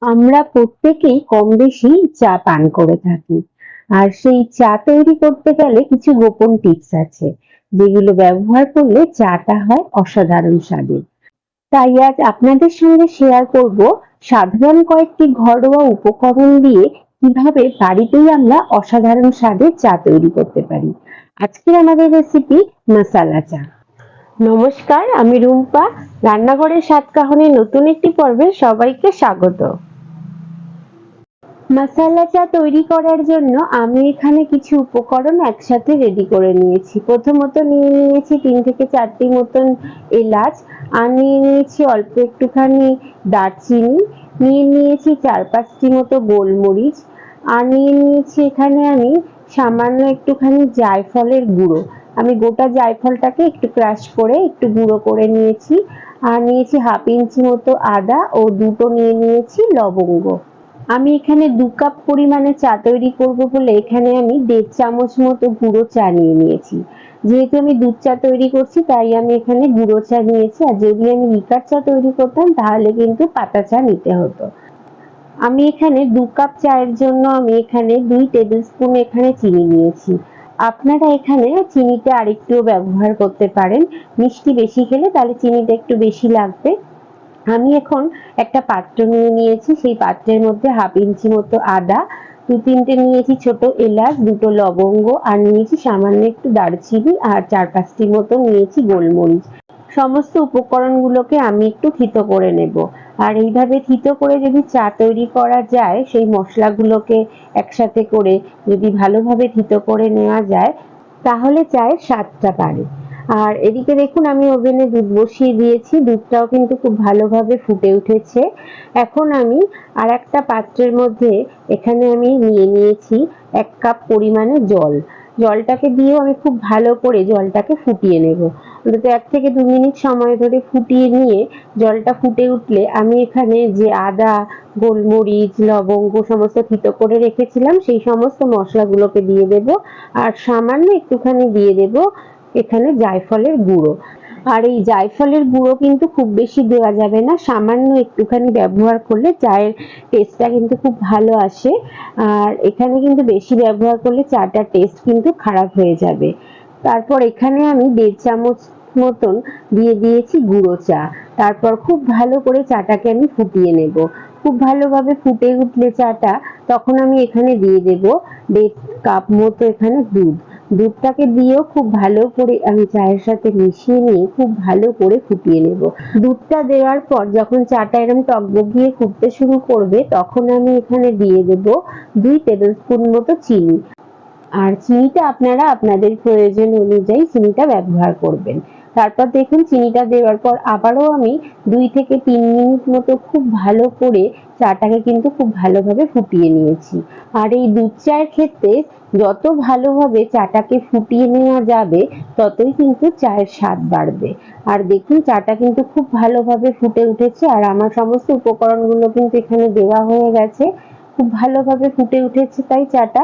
আমরা প্রত্যেকেই কম বেশি চা পান করে থাকি। আর সেই চা তৈরি করতে গেলে কিছু গোপন টিপস আছে, যেগুলো ব্যবহার করলে চাটা হয় অসাধারণ স্বাদের। তাই আজ আপনাদের সঙ্গে শেয়ার করব সাধারণ কয়েকটি ঘরোয়া উপকরণ দিয়ে কিভাবে বাড়িতেই আমরা অসাধারণ স্বাদের চা তৈরি করতে পারি। আজকের আমাদের রেসিপি মশালা চা। নমস্কার, আমি রুম্পা। রান্নাঘরের স্বাদ কাহনের নতুন একটি পর্বে সবাইকে স্বাগত। মশালা চা তৈরি করার জন্য আমি এখানে কিছু উপকরণ একসাথে রেডি করে নিয়েছি। প্রথমত নিয়ে নিয়েছি 3 থেকে 4টি মতন এলাচ, আর নিয়ে নিয়েছি অল্প একটুখানি দারচিনি, নিয়ে নিয়েছি 4-5টি মতো গোলমরিচ, আর নিয়ে নিয়েছি এখানে আমি সামান্য একটুখানি জায়ফলের গুঁড়ো। আমি গোটা জায়ফলটাকে একটু ক্রাশ করে একটু গুঁড়ো করে নিয়েছি। আর নিয়েছি 1/2 ইঞ্চি মতো আদা ও দুটো নিয়ে নিয়েছি লবঙ্গ। আমি এখানে 2 কাপ পরিমাণে চা তৈরি করব বলে এখানে আমি 1.5 চামচ মতো গুঁড়ো চা নিয়ে নিয়েছি। যেহেতু আমি দুধ চা তৈরি করছি তাই আমি এখানে গুঁড়ো চা নিয়েছি, আর যদি আমি লিকার চা তৈরি করতাম তাহলে কিন্তু পাতা চা নিতে হতো। আমি এখানে 2 কাপ চায়ের জন্য আমি এখানে 2 টেবিল স্পুন এখানে চিনি নিয়েছি। আপনারা এখানে চিনিটা আরেকটুও ব্যবহার করতে পারেন। মিষ্টি বেশি খেলে তাহলে চিনিটা একটু বেশি লাগবে। আমি এখন একটা পাত্র নিয়ে নিয়েছি, সেই পাত্রের মধ্যে 1/2 ইঞ্চি মতো আদা, 2-3টে নিয়েছি ছোট এলাচ, দুটো লবঙ্গ, আর নিয়েছি সামান্য একটু দারচিনি, আর 4-5টি মতো নিয়েছি গোলমরিচ। সমস্ত উপকরণগুলোকে আমি একটু থিতো করে নেব। আর এইভাবে থিতো করে যদি চা তৈরি করা যায়, সেই মশলাগুলোকে একসাথে করে যদি ভালোভাবে থিতো করে নেওয়া যায়, তাহলে চায়ের স্বাদটা বাড়ে। আর এদিকে দেখুন আমি ওভেনে দুধ বসিয়ে দিয়েছি, দুধটাও কিন্তু খুব ভালোভাবে ফুটে উঠেছে। এখন আমি আর একটা পাত্রের মধ্যে এখানে আমি নিয়ে নিয়েছি 1 কাপ পরিমাণে জল। জলটাকে দিয়েও আমি খুব ভালো করে জলটাকে ফুটিয়ে নেব। অন্তত 1 থেকে 2 মিনিট সময় ধরে ফুটিয়ে নিয়ে জলটা ফুটে উঠলে আমি এখানে যে আদা, গোলমরিচ, লবঙ্গ সমস্ত থিতো করে রেখেছিলাম সেই সমস্ত মশলাগুলোকে দিয়ে দেব। আর সামান্য একটুখানি দিয়ে দেব এখানে জায়ফলের গুঁড়ো। আর এই জায়ফলের গুঁড়ো কিন্তু খুব বেশি দেওয়া যাবে না, সামান্য একটুখানি ব্যবহার করলে চায়ের টেস্টটা কিন্তু খুব ভালো আসে। আর এখানে কিন্তু বেশি ব্যবহার করলে চাটার টেস্ট কিন্তু খারাপ হয়ে যাবে। তারপর এখানে আমি 1.5 চামচ মতন দিয়ে দিয়েছি গুঁড়ো চা। তারপর খুব ভালো করে চাটাকে আমি ফুটিয়ে নেব। খুব ভালোভাবে ফুটে উঠলে চাটা, তখন আমি এখানে দিয়ে দেব 1.5 কাপ মতো এখানে দুধ। দুধটাকে দিয়েও খুব ভালো করে আমি চায়ের সাথে মিশিয়ে নিয়ে খুব ভালো করে ফুটিয়ে নেব। দুধটা দেওয়ার পর যখন চাটা এরকম টকবগিয়ে ফুটতে শুরু করবে, তখন আমি এখানে দিয়ে দেব 2 টেবিল স্পুন মতো চিনি। আর চিনিটা আপনারা আপনাদের প্রয়োজন অনুযায়ী চিনিটা ব্যবহার করবেন। তারপর দেখুন চিনিটা দেওয়ার পর আবারও আমি 2 থেকে 3 মিনিট মতো খুব ভালো করে চাটাকে কিন্তু খুব ভালোভাবে ফুটিয়ে নিয়েছি। আর এই দুধ চায়ের ক্ষেত্রে যত ভালোভাবে চাটাকে ফুটিয়ে নেওয়া যাবে ততই কিন্তু চায়ের স্বাদ বাড়বে। আর দেখুন চাটা কিন্তু খুব ভালোভাবে ফুটে উঠেছে, আর আমার সমস্ত উপকরণগুলো কিন্তু এখানে দেওয়া হয়ে গেছে। খুব ভালোভাবে ফুটে উঠেছে তাই চাটা।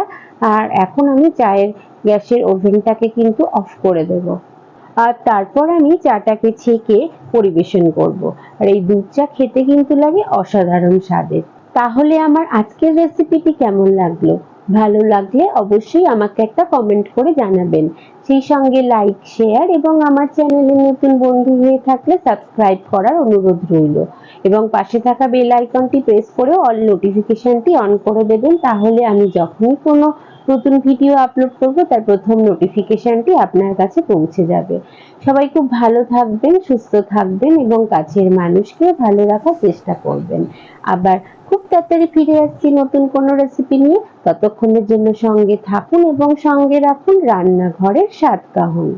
আর এখন আমি চায়ের গ্যাসের ওভেনটাকে কিন্তু অফ করে দেব। আর তারপর আমি চাটাকে ছেঁকে পরিবেশন করব। আর এই দুধ চা খেতে কিন্তু লাগে অসাধারণ স্বাদের। তাহলে আমার আজকের রেসিপিটি কেমন লাগলো? ভালো লাগলে অবশ্যই আমাকে একটা কমেন্ট করে জানাবেন। সেই সঙ্গে লাইক, শেয়ার এবং আমার চ্যানেলে নতুন বন্ধু হয়ে থাকলে সাবস্ক্রাইব করার অনুরোধ রইল। এবং পাশে থাকা বেল আইকনটি প্রেস করে অল নোটিফিকেশনটি অন করে দেবেন, তাহলে আমি যখনই কোনো নতুন ভিডিও আপলোড করব তার প্রথম নোটিফিকেশনটি আপনার কাছে পৌঁছে যাবে। সবাই খুব ভালো থাকবেন, সুস্থ থাকবেন এবং কাছের মানুষকে ভালো রাখার চেষ্টা করবেন। আবার খুব তাড়াতাড়ি ফিরে আসছি নতুন কোনো রেসিপি নিয়ে। ততক্ষণের জন্য সঙ্গে থাকুন এবং সঙ্গে রাখুন রান্নাঘরের স্বাদ কাহন।